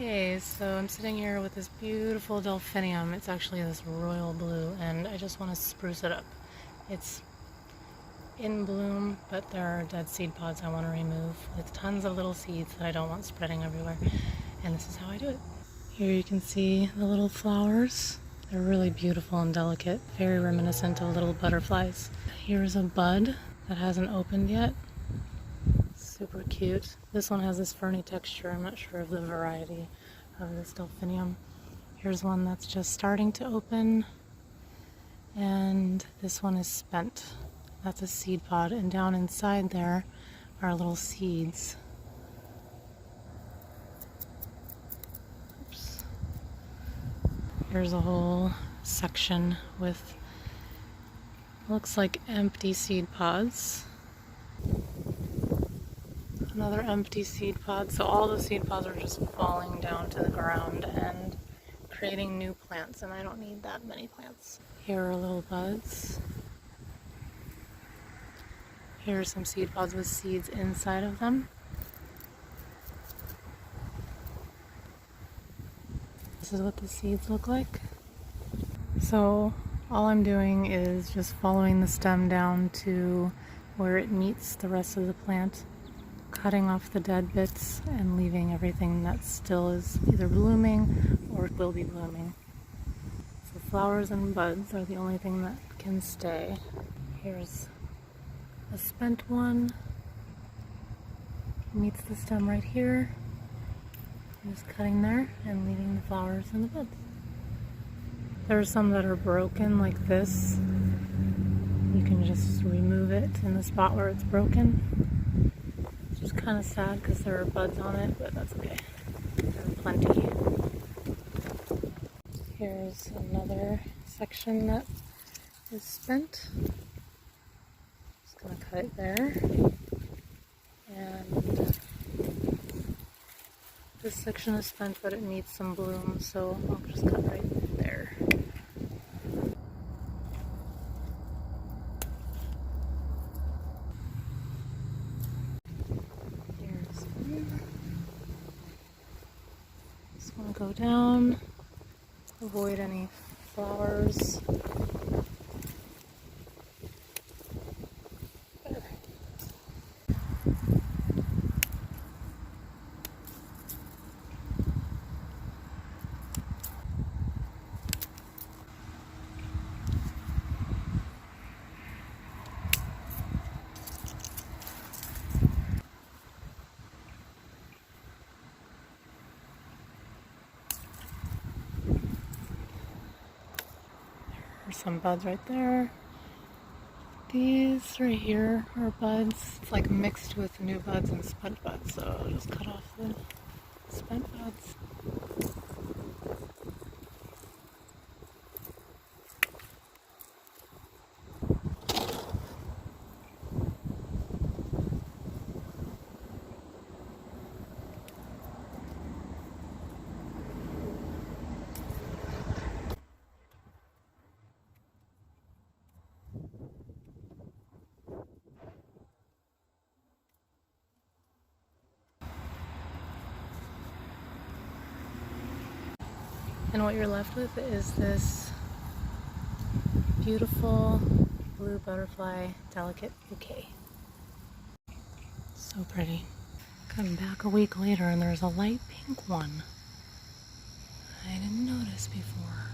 Hey, so I'm sitting here with this beautiful delphinium. It's actually this royal blue, and I just want to spruce it up. It's in bloom, but there are dead seed pods I want to remove with tons of little seeds that I don't want spreading everywhere. And this is how I do it. Here you can see the little flowers. They're really beautiful and delicate, very reminiscent of little butterflies. Here's a bud that hasn't opened yet. Super cute. This one has this ferny texture. I'm not sure of the variety of this delphinium. Here's one that's just starting to open, and this one is spent. That's a seed pod, and down inside there are little seeds. Oops. Here's a whole section with looks like empty seed pods. Another empty seed pod. So all the seed pods are just falling down to the ground and creating new plants, and I don't need that many plants. Here are little buds. Here are some seed pods with seeds inside of them. This is what the seeds look like. So all I'm doing is just following the stem down to where it meets the rest of the plant, cutting off the dead bits and leaving everything that still is either blooming or will be blooming. So flowers and buds are the only thing that can stay. Here's a spent one. Meets the stem right here. I'm just cutting there and leaving the flowers and the buds. There are some that are broken like this. You can just remove it in the spot where it's broken. It's just kind of sad because there are buds on it, but that's okay. There are plenty. Here's another section that is spent. Just gonna cut it there. And this section is spent, but it needs some bloom, so I'll just cut right there. Here's one. Just want to go down, avoid any flowers. There. There's some buds right there. These right here are buds. It's like mixed with new buds and spent buds, so I'll just cut off the spent buds. And what you're left with is this beautiful blue butterfly delicate bouquet. So pretty. Come back a week later and there's a light pink one I didn't notice before.